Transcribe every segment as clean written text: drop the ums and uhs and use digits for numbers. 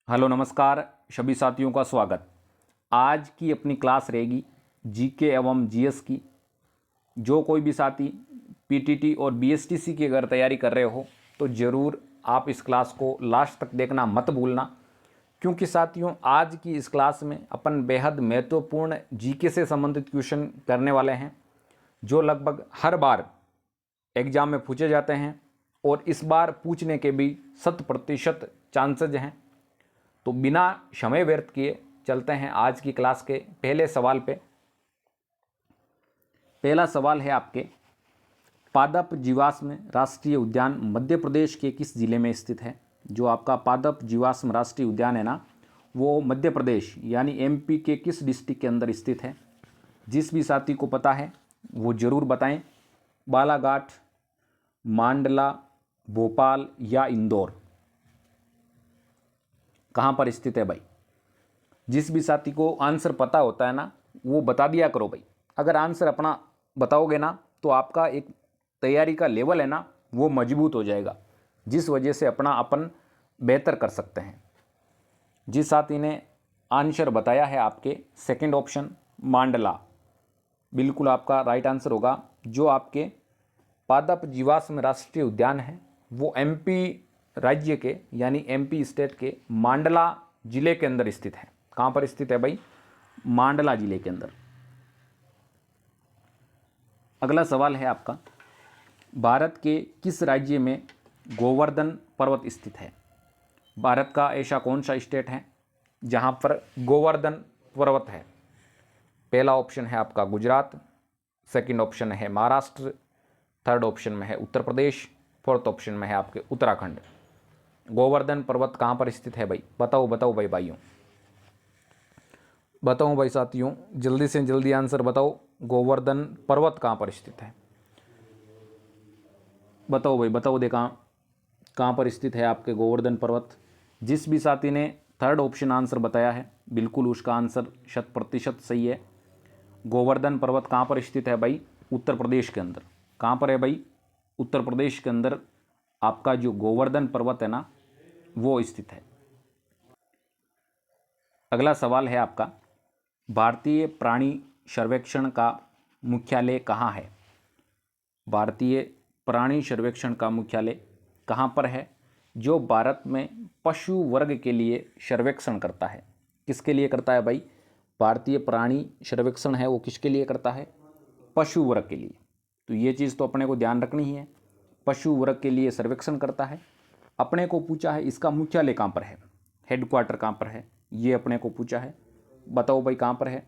Hello नमस्कार सभी साथियों का स्वागत। आज की अपनी क्लास रहेगी जीके एवं जीएस की। जो कोई भी साथी पीटीटी और बीएसटीसी की अगर तैयारी कर रहे हो तो ज़रूर आप इस क्लास को लास्ट तक देखना मत भूलना, क्योंकि साथियों आज की इस क्लास में अपन बेहद महत्वपूर्ण जीके से संबंधित क्वेश्चन करने वाले हैं, जो लगभग हर बार एग्जाम में पूछे जाते हैं और इस बार पूछने के भी 100% चांसेज हैं। तो बिना समय व्यर्थ किए चलते हैं आज की क्लास के पहले सवाल पे। पहला सवाल है आपके, पादप जीवाश्म राष्ट्रीय उद्यान मध्य प्रदेश के किस जिले में स्थित है। जो आपका पादप जीवाश्म राष्ट्रीय उद्यान है ना, वो मध्य प्रदेश यानी एमपी के किस डिस्ट्रिक्ट के अंदर स्थित है। जिस भी साथी को पता है वो ज़रूर बताएं। बालाघाट, मांडला, भोपाल या इंदौर, कहाँ पर स्थित है भाई। जिस भी साथी को आंसर पता होता है ना वो बता दिया करो भाई। अगर आंसर अपना बताओगे ना तो आपका एक तैयारी का लेवल है ना वो मजबूत हो जाएगा, जिस वजह से अपना अपन बेहतर कर सकते हैं। जिस साथी ने आंसर बताया है आपके सेकंड ऑप्शन मांडला, बिल्कुल आपका राइट आंसर होगा। जो आपके पादप जीवाश्म राष्ट्रीय उद्यान है वो एमपी राज्य के यानी एमपी स्टेट के मांडला जिले के अंदर स्थित है। कहाँ पर स्थित है भाई? मांडला जिले के अंदर। अगला सवाल है आपका, भारत के किस राज्य में गोवर्धन पर्वत स्थित है। भारत का ऐसा कौन सा स्टेट है जहाँ पर गोवर्धन पर्वत है। पहला ऑप्शन है आपका गुजरात, सेकंड ऑप्शन है महाराष्ट्र, थर्ड ऑप्शन में है उत्तर प्रदेश, फोर्थ ऑप्शन में है आपके उत्तराखंड। गोवर्धन पर्वत कहाँ पर स्थित है भाई? बताओ बताओ भाई भाइयों, बताओ भाई साथियों, जल्दी से जल्दी आंसर बताओ। गोवर्धन पर्वत कहाँ पर स्थित है? बताओ भाई बताओ दे, कहाँ कहाँ पर स्थित है आपके गोवर्धन पर्वत। जिस भी साथी ने थर्ड ऑप्शन आंसर बताया है बिल्कुल उसका आंसर 100% सही है। गोवर्धन पर्वत कहाँ पर स्थित है भाई? उत्तर प्रदेश के अंदर। कहाँ पर है भाई? उत्तर प्रदेश के अंदर आपका जो गोवर्धन पर्वत है ना वो स्थित है। अगला सवाल है आपका, भारतीय प्राणी सर्वेक्षण का मुख्यालय कहाँ है। भारतीय प्राणी सर्वेक्षण का मुख्यालय कहाँ पर है? जो भारत में पशु वर्ग के लिए सर्वेक्षण करता है। किसके लिए करता है भाई? भारतीय प्राणी सर्वेक्षण है वो किसके लिए करता है? पशु वर्ग के लिए। तो ये चीज़ तो अपने को ध्यान रखनी ही है, पशु वर्ग के लिए सर्वेक्षण करता है। अपने को पूछा है इसका मुख्यालय कहाँ पर है, हेडक्वार्टर कहाँ पर है, ये अपने को पूछा है। बताओ भाई कहाँ पर है?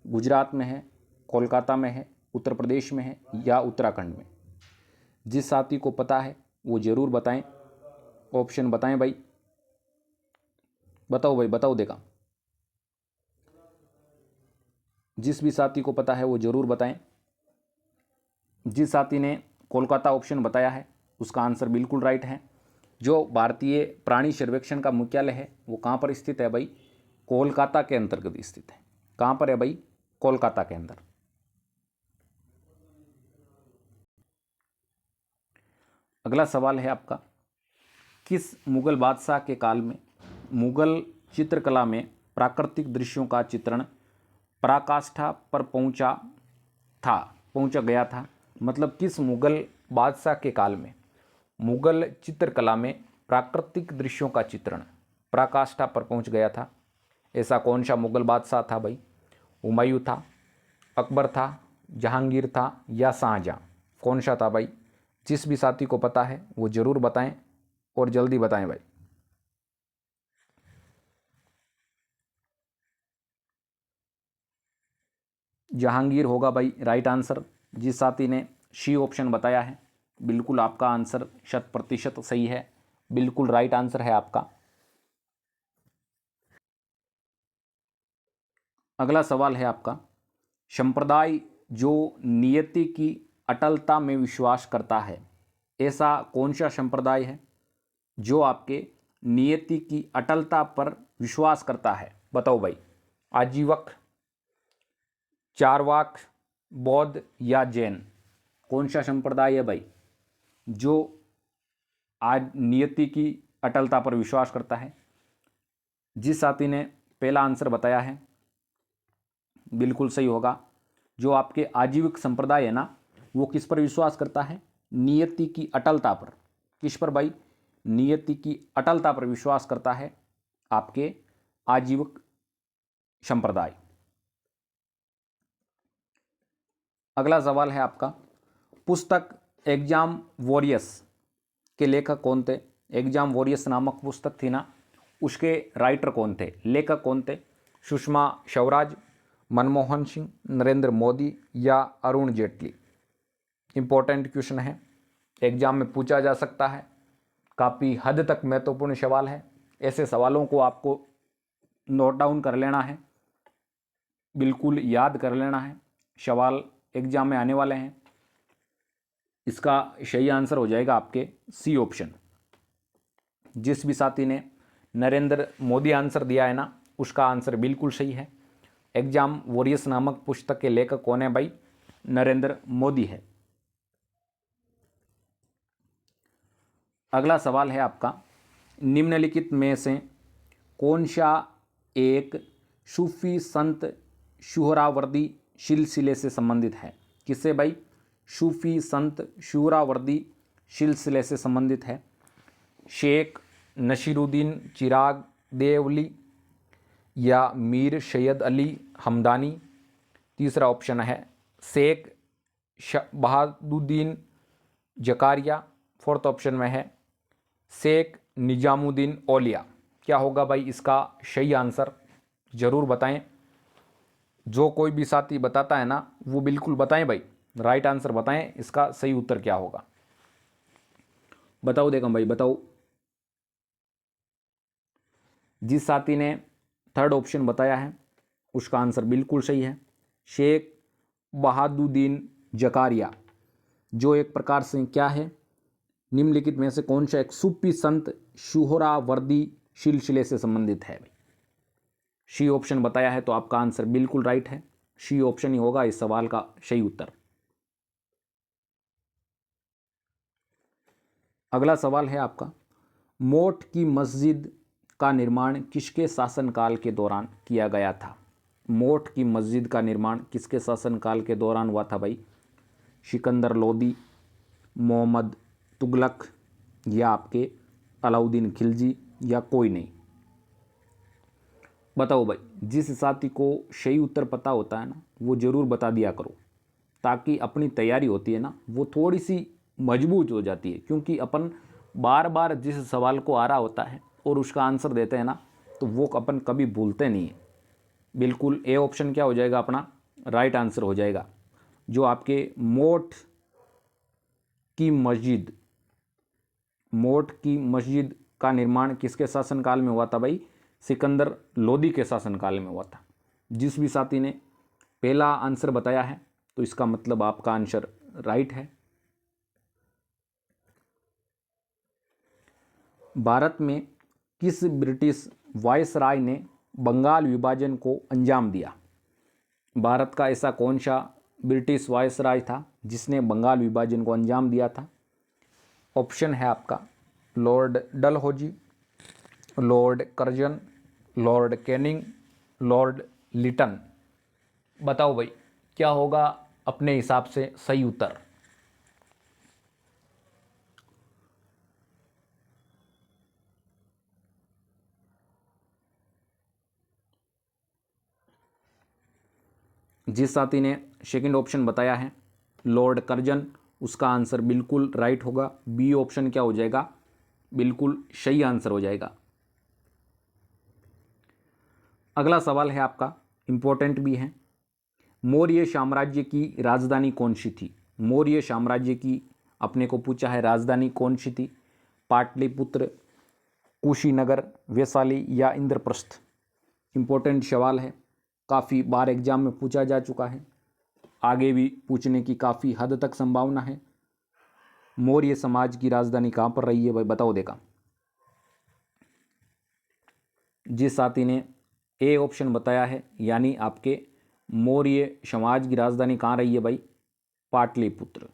गुजरात में है, कोलकाता में है, उत्तर प्रदेश में है या उत्तराखंड में। जिस साथी को पता है वो ज़रूर बताएं, ऑप्शन बताएं भाई। बताओ भाई बताओ देखा। जिस भी साथी को पता है वो ज़रूर बताएं। जिस साथी ने कोलकाता ऑप्शन बताया है उसका आंसर बिल्कुल राइट है। जो भारतीय प्राणी सर्वेक्षण का मुख्यालय है वो कहाँ पर स्थित है भाई? कोलकाता के अंतर्गत स्थित है। कहाँ पर है भाई? कोलकाता के अंदर। अगला सवाल है आपका, किस मुगल बादशाह के काल में मुगल चित्रकला में प्राकृतिक दृश्यों का चित्रण पराकाष्ठा पर पहुंचा गया था। मतलब किस मुगल बादशाह के काल में मुगल चित्रकला में प्राकृतिक दृश्यों का चित्रण पराकाष्ठा पर पहुंच गया था। ऐसा कौन सा मुगल बादशाह था भाई? हुमायूं था, अकबर था, जहांगीर था या शाहजहां? कौन सा था भाई? जिस भी साथी को पता है वो ज़रूर बताएं और जल्दी बताएं भाई। जहांगीर होगा भाई राइट आंसर। जिस साथी ने सी ऑप्शन बताया है बिल्कुल आपका आंसर 100% सही है, बिल्कुल राइट आंसर है आपका। अगला सवाल है आपका, संप्रदाय जो नियति की अटलता में विश्वास करता है, ऐसा कौन सा संप्रदाय है जो आपके नियति की अटलता पर विश्वास करता है? बताओ भाई। आजीवक, चारवाक, बौद्ध या जैन? कौन सा संप्रदाय है भाई जो आज नियति की अटलता पर विश्वास करता है? जिस साथी ने पहला आंसर बताया है बिल्कुल सही होगा। जो आपके आजीविक संप्रदाय है ना, वो किस पर विश्वास करता है? नियति की अटलता पर। किस पर भाई? नियति की अटलता पर विश्वास करता है आपके आजीविक संप्रदाय। अगला सवाल है आपका, पुस्तक एग्जाम वॉरियर्स के लेखक कौन थे? एग्जाम वॉरियर्स नामक पुस्तक थी ना, उसके राइटर कौन थे, लेखक कौन थे? सुषमा स्वराज, मनमोहन सिंह, नरेंद्र मोदी या अरुण जेटली? इंपॉर्टेंट क्वेश्चन है, एग्जाम में पूछा जा सकता है, काफ़ी हद तक महत्वपूर्ण सवाल है। ऐसे सवालों को आपको नोट डाउन कर लेना है, बिल्कुल याद कर लेना है, सवाल एग्जाम में आने वाले हैं। इसका सही आंसर हो जाएगा आपके सी ऑप्शन। जिस भी साथी ने नरेंद्र मोदी आंसर दिया है ना, उसका आंसर बिल्कुल सही है। एग्जाम वॉरियर्स नामक पुस्तक के लेखक कौन है भाई? नरेंद्र मोदी है। अगला सवाल है आपका, निम्नलिखित में से कौन सा एक सूफी संत सुहरावर्दी सिलसिले से संबंधित है? किससे भाई? सूफी संत सुहरावर्दी सिलसिले से संबंधित है। शेख नसीरुद्दीन चिराग देवली या मीर सैयद अली हमदानी? तीसरा ऑप्शन है शेख बहादुद्दीन जकारिया। फोर्थ ऑप्शन में है शेख निजामुद्दीन औलिया। क्या होगा भाई इसका सही आंसर? ज़रूर बताएं। जो कोई भी साथी बताता है ना, वो बिल्कुल बताएं भाई, राइट आंसर बताएं, इसका सही उत्तर क्या होगा। बताओ देखो भाई, बताओ। जिस साथी ने थर्ड ऑप्शन बताया है उसका आंसर बिल्कुल सही है, शेख बहादुद्दीन जकारिया, जो एक प्रकार से क्या है, निम्नलिखित में से कौन सा एक सूफी संत सुहरावर्दी सिलसिले से संबंधित है? सी ऑप्शन बताया है, तो आपका आंसर बिल्कुल राइट है। सी ऑप्शन ही होगा इस सवाल का सही उत्तर। अगला सवाल है आपका, मोठ की मस्जिद का निर्माण किसके शासनकाल के दौरान किया गया था? मोठ की मस्जिद का निर्माण किसके शासनकाल के दौरान हुआ था भाई? सिकंदर लोदी, मोहम्मद तुगलक या आपके अलाउद्दीन खिलजी या कोई नहीं? बताओ भाई। जिस साथी को सही उत्तर पता होता है ना, वो ज़रूर बता दिया करो, ताकि अपनी तैयारी होती है ना, वो थोड़ी सी मजबूत हो जाती है। क्योंकि अपन बार बार जिस सवाल को आ रहा होता है और उसका आंसर देते हैं ना, तो वो अपन कभी भूलते नहीं है। बिल्कुल ए ऑप्शन क्या हो जाएगा अपना? राइट आंसर हो जाएगा। जो आपके मोठ की मस्जिद का निर्माण किसके शासनकाल में हुआ था भाई? सिकंदर लोदी के शासनकाल में हुआ था। जिस भी साथी ने पहला आंसर बताया है, तो इसका मतलब आपका आंसर राइट है। भारत में किस ब्रिटिश वायसराय ने बंगाल विभाजन को अंजाम दिया? भारत का ऐसा कौन सा ब्रिटिश वायसराय था जिसने बंगाल विभाजन को अंजाम दिया था? ऑप्शन है आपका Lord Dalhousie, Lord Curzon, Lord Canning, Lord Lytton. बताओ भाई, क्या होगा अपने हिसाब से सही उत्तर? जिस साथी ने सेकंड ऑप्शन बताया है लॉर्ड कर्जन, उसका आंसर बिल्कुल राइट होगा। बी ऑप्शन क्या हो जाएगा? बिल्कुल सही आंसर हो जाएगा। अगला सवाल है आपका, इंपॉर्टेंट भी है। मौर्य साम्राज्य की राजधानी कौन सी थी? मौर्य साम्राज्य की अपने को पूछा है राजधानी कौन सी थी? पाटलिपुत्र, कुशीनगर, वैशाली या इंद्रप्रस्थ? इंपॉर्टेंट सवाल है, काफ़ी बार एग्जाम में पूछा जा चुका है, आगे भी पूछने की काफ़ी हद तक संभावना है। मौर्य समाज की राजधानी कहाँ पर रही है भाई? बताओ देखा। जिस साथी ने ए ऑप्शन बताया है, यानी आपके मौर्य समाज की राजधानी कहाँ रही है भाई? पाटलिपुत्र।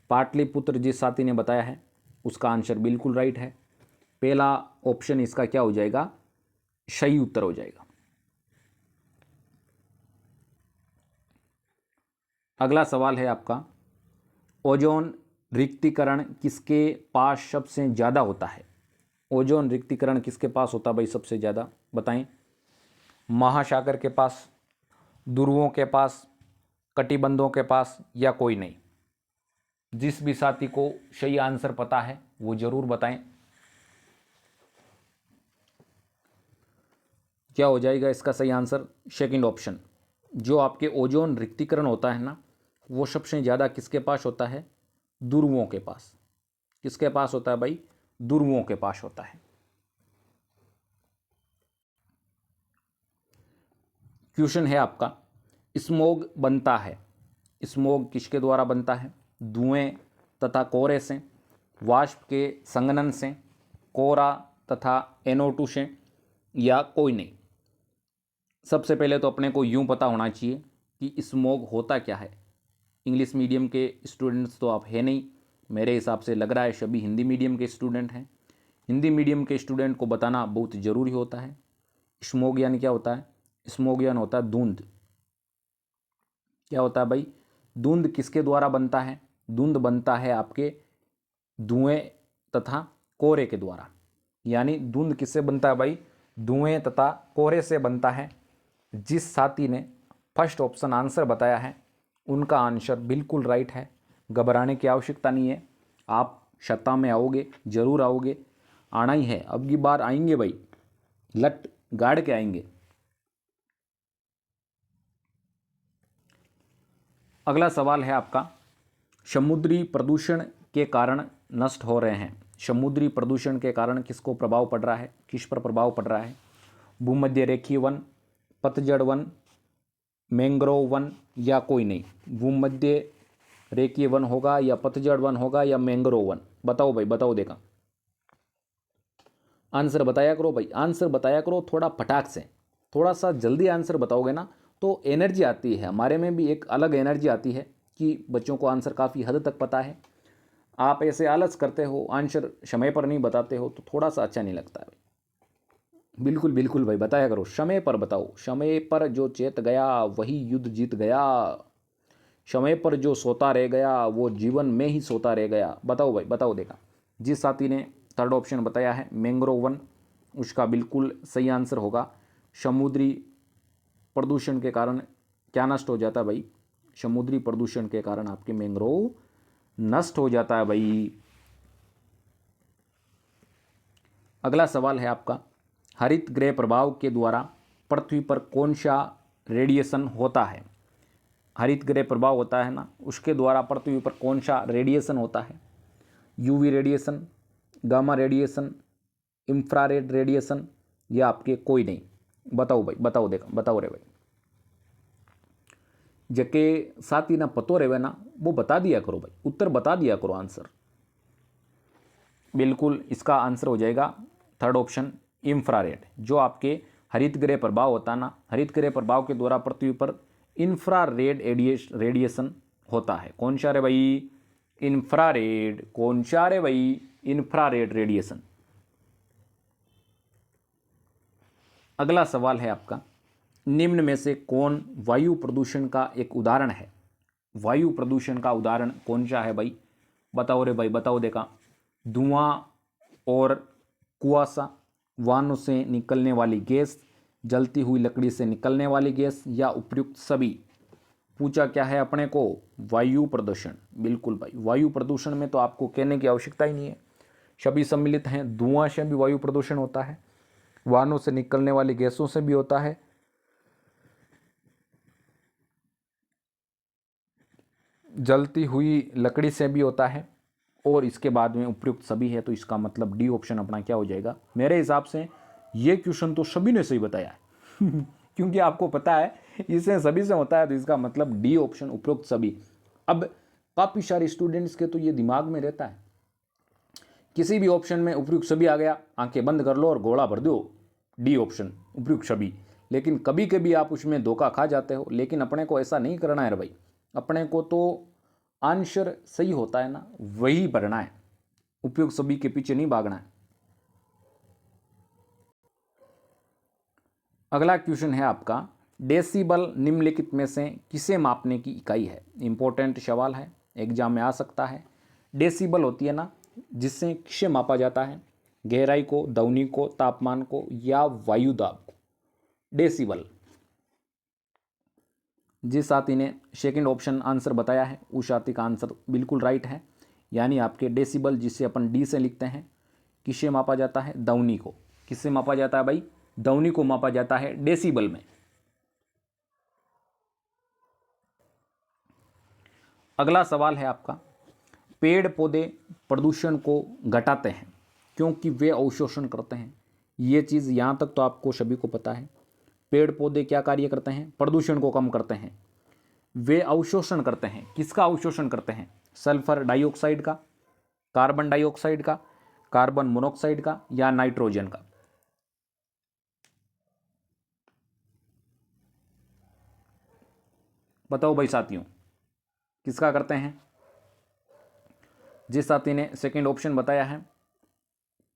पाटलिपुत्र जिस साथी ने बताया है उसका आंसर बिल्कुल राइट है। पहला ऑप्शन इसका क्या हो जाएगा? सही उत्तर हो जाएगा। अगला सवाल है आपका, ओजोन रिक्तीकरण किसके पास सबसे ज़्यादा होता है? ओजोन रिक्तीकरण किसके पास होता है भाई सबसे ज़्यादा, बताएं। महासागर के पास, ध्रुवों के पास, कटिबंधों के पास, या कोई नहीं? जिस भी साथी को सही आंसर पता है वो जरूर बताएं। क्या हो जाएगा इसका सही आंसर? सेकंड ऑप्शन, जो आपके ओजोन रिक्तीकरण होता है ना, वो सबसे ज़्यादा किसके पास होता है? ध्रुवों के पास। किसके पास होता है भाई? ध्रुवों के पास होता है। क्वेश्चन है आपका, स्मोग बनता है, स्मोग किसके द्वारा बनता है? धुएं तथा कोहरे से, वाष्प के संघनन से, कोहरा तथा NO2 से, या कोई नहीं? सबसे पहले तो अपने को यूं पता होना चाहिए कि स्मोग होता क्या है। इंग्लिश मीडियम के स्टूडेंट्स तो आप है नहीं, मेरे हिसाब से लग रहा है सभी हिंदी मीडियम के स्टूडेंट हैं। हिंदी मीडियम के स्टूडेंट को बताना बहुत ज़रूरी होता है। स्मोग यानी क्या होता है? स्मोग यानी होता है धुंध। क्या होता है भाई? धुंध किसके द्वारा बनता है? धुंध बनता है आपके धुएं तथा कोहरे के द्वारा। यानी धुंध किससे बनता है भाई? धुएं तथा कोहरे से बनता है। जिस साथी ने फर्स्ट ऑप्शन आंसर बताया है उनका आंसर बिल्कुल राइट है। घबराने की आवश्यकता नहीं है, आप सत्ता में आओगे, जरूर आओगे, आना ही है, अब की बार आएंगे भाई, लट गाड़ के आएंगे। अगला सवाल है आपका, समुद्री प्रदूषण के कारण नष्ट हो रहे हैं। समुद्री प्रदूषण के कारण किसको प्रभाव पड़ रहा है? किस पर प्रभाव पड़ रहा है? भूमध्य रेखीय वन, पतझड़ वन, मैंग्रोव वन, या कोई नहीं? भूमध्य रेखीय वन होगा, या पतझड़ वन होगा, या मैंग्रोव वन? बताओ भाई, बताओ देखा। आंसर बताया करो भाई, आंसर बताया करो थोड़ा फटाक से। थोड़ा सा जल्दी आंसर बताओगे ना तो एनर्जी आती है, हमारे में भी एक अलग एनर्जी आती है कि बच्चों को आंसर काफ़ी हद तक पता है। आप ऐसे आलस करते हो, आंसर समय पर नहीं बताते हो, तो थोड़ा सा अच्छा नहीं लगता है भाई। बिल्कुल बिल्कुल भाई, बताया करो, समय पर बताओ। समय पर जो चेत गया वही युद्ध जीत गया, समय पर जो सोता रह गया वो जीवन में ही सोता रह गया। बताओ भाई, बताओ देखा। जिस साथी ने थर्ड ऑप्शन बताया है मैंग्रोव वन, उसका बिल्कुल सही आंसर होगा समुद्री प्रदूषण के कारण क्या नष्ट हो जाता है भाई? समुद्री प्रदूषण के कारण आपके मैंग्रोव नष्ट हो जाता है भाई। अगला सवाल है आपका, हरित गृह प्रभाव के द्वारा पृथ्वी पर कौन सा रेडिएशन होता है? हरित गृह प्रभाव होता है ना, उसके द्वारा पृथ्वी पर कौन सा रेडिएशन होता है? UV radiation, gamma radiation, infrared radiation, या आपके कोई नहीं? बताओ भाई, बताओ देखा, बताओ रे भाई। जके साथी ना पतो रहे ना वो बता दिया करो भाई, उत्तर बता दिया करो आंसर। बिल्कुल इसका आंसर हो जाएगा थर्ड ऑप्शन इंफ्रारेड। जो आपके हरित गृह प्रभाव होता है ना, हरित गृह प्रभाव के द्वारा पृथ्वी पर इंफ्रारेड रेडिएशन होता है। कौन सा रे भाई? इंफ्रारेड। कौन सा रे भाई? Infrared radiation. अगला सवाल है आपका, निम्न में से कौन वायु प्रदूषण का एक उदाहरण है? वायु प्रदूषण का उदाहरण कौन सा है भाई? बताओ रे भाई, बताओ देखा। धुआं और कुआसा, वाहनों से निकलने वाली गैस, जलती हुई लकड़ी से निकलने वाली गैस, या उपयुक्त सभी? पूछा क्या है अपने को? वायु प्रदूषण। बिल्कुल भाई, वायु प्रदूषण में तो आपको कहने की आवश्यकता ही नहीं है, सभी सम्मिलित हैं। धुआं से भी वायु प्रदूषण होता है, वाहनों से निकलने वाली गैसों से भी होता है, जलती हुई लकड़ी से भी होता है, और इसके बाद में उपयुक्त सभी है। तो इसका मतलब डी ऑप्शन अपना क्या हो जाएगा? मेरे हिसाब से ये क्वेश्चन तो सभी ने सही बताया है क्योंकि आपको पता है इससे सभी से होता है, तो इसका मतलब डी ऑप्शन उपयुक्त सभी। अब काफ़ी सारे स्टूडेंट्स के तो ये दिमाग में रहता है, किसी भी ऑप्शन में उपयुक्त सभी आ गया, आंखें बंद कर लो और घोड़ा भर दो डी ऑप्शन उपयुक्त सभी। लेकिन कभी कभी आप उसमें धोखा खा जाते हो, लेकिन अपने को ऐसा नहीं करना है भाई। अपने को तो आंसर सही होता है ना वही भरना है, उपयुक्त सभी के पीछे नहीं भागना है। अगला क्वेश्चन है आपका, डेसिबल निम्नलिखित में से किसे मापने की इकाई है। इंपॉर्टेंट सवाल है, एग्जाम में आ सकता है। डेसिबल होती है ना, जिससे किसे मापा जाता है, गहराई को, ध्वनि को, तापमान को या वायु दाब को। डेसिबल। जिस साथी ने सेकंड ऑप्शन आंसर बताया है उस साथी का आंसर बिल्कुल राइट है। यानी आपके डेसिबल, जिसे अपन डी से लिखते हैं, किसे मापा जाता है, ध्वनि को। किससे मापा जाता है भाई, ध्वनि को मापा जाता है डेसिबल में। अगला सवाल है आपका, पेड़ पौधे प्रदूषण को घटाते हैं क्योंकि वे अवशोषण करते हैं। ये चीज़ यहाँ तक तो आपको सभी को पता है। पेड़ पौधे क्या कार्य करते हैं, प्रदूषण को कम करते हैं। वे अवशोषण करते हैं, किसका अवशोषण करते हैं, सल्फर डाइऑक्साइड का, कार्बन डाइऑक्साइड का, कार्बन मोनोऑक्साइड का या नाइट्रोजन का। बताओ भाई साथियों, किसका करते हैं। जिस साथी ने सेकंड ऑप्शन बताया है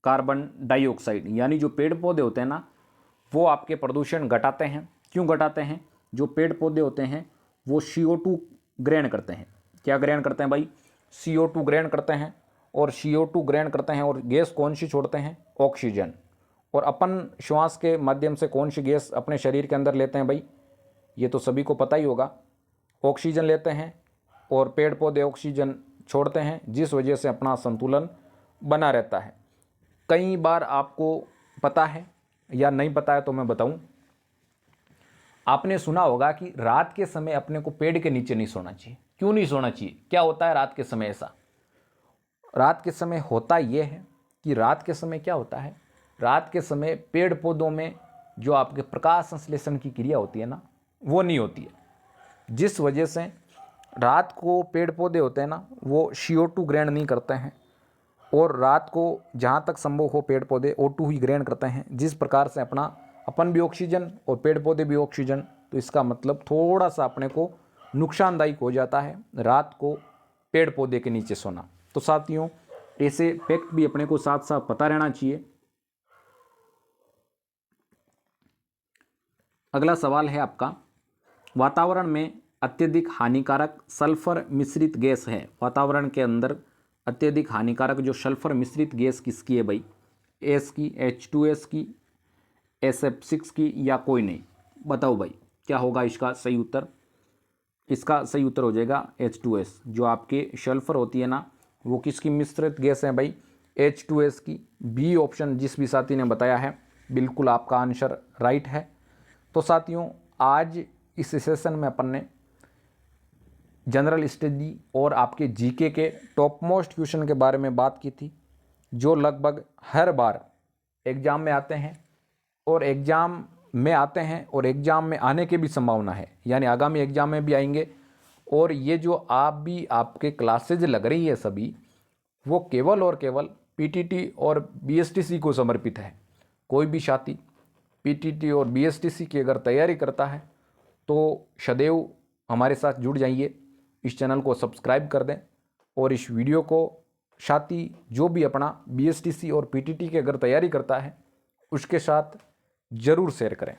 कार्बन डाइऑक्साइड, यानी जो पेड़ पौधे होते हैं ना, वो आपके प्रदूषण घटाते हैं। क्यों घटाते हैं, जो पेड़ पौधे होते हैं वो CO2 ग्रहण करते हैं। क्या ग्रहण करते हैं भाई, CO2 ग्रहण करते हैं। और CO2 ग्रहण करते हैं और गैस कौन सी छोड़ते हैं, ऑक्सीजन। और अपन श्वास के माध्यम से कौन सी गैस अपने शरीर के अंदर लेते हैं भाई, ये तो सभी को पता ही होगा, ऑक्सीजन लेते हैं। और पेड़ पौधे ऑक्सीजन छोड़ते हैं, जिस वजह से अपना संतुलन बना रहता है। कई बार आपको पता है या नहीं पता है तो मैं बताऊं, आपने सुना होगा कि रात के समय अपने को पेड़ के नीचे नहीं सोना चाहिए। क्यों नहीं सोना चाहिए, क्या होता है रात के समय ऐसा। रात के समय होता यह है कि रात के समय क्या होता है, रात के समय पेड़ पौधों में जो आपके प्रकाश संश्लेषण की क्रिया होती है ना, वो नहीं होती है। जिस वजह से रात को पेड़ पौधे होते हैं ना, वो CO2 ग्रहण नहीं करते हैं। और रात को जहाँ तक संभव हो पेड़ पौधे O2 ही ग्रहण करते हैं। जिस प्रकार से अपन भी ऑक्सीजन और पेड़ पौधे भी ऑक्सीजन, तो इसका मतलब थोड़ा सा अपने को नुकसानदायक हो जाता है रात को पेड़ पौधे के नीचे सोना। तो साथियों, ऐसे फैक्ट भी अपने को साथ साथ पता रहना चाहिए। अगला सवाल है आपका, वातावरण में अत्यधिक हानिकारक सल्फर मिश्रित गैस है। वातावरण के अंदर अत्यधिक हानिकारक जो सल्फर मिश्रित गैस किसकी है भाई, एस की, H2S की, SF6 की या कोई नहीं। बताओ भाई क्या होगा इसका सही उत्तर। इसका सही उत्तर हो जाएगा H2S। जो आपके सल्फर होती है ना, वो किसकी मिश्रित गैस है भाई, H2S की। बी ऑप्शन जिस भी साथी ने बताया है बिल्कुल आपका आंसर राइट है। तो साथियों, आज इस सेशन में अपन ने जनरल स्टडी और आपके जीके के टॉप मोस्ट क्वेश्चन के बारे में बात की थी, जो लगभग हर बार एग्ज़ाम में आते हैं और एग्ज़ाम में आने की भी संभावना है, यानी आगामी एग्ज़ाम में भी आएंगे। और ये जो आपके क्लासेज लग रही है सभी, वो केवल और केवल PTT और BSTC को समर्पित है। कोई भी साथी PTT और BSTC की अगर तैयारी करता है तो सदैव हमारे साथ जुड़ जाइए, इस चैनल को सब्सक्राइब कर दें और इस वीडियो को साथी जो भी अपना BSTC और PTT की अगर तैयारी करता है उसके साथ ज़रूर शेयर करें।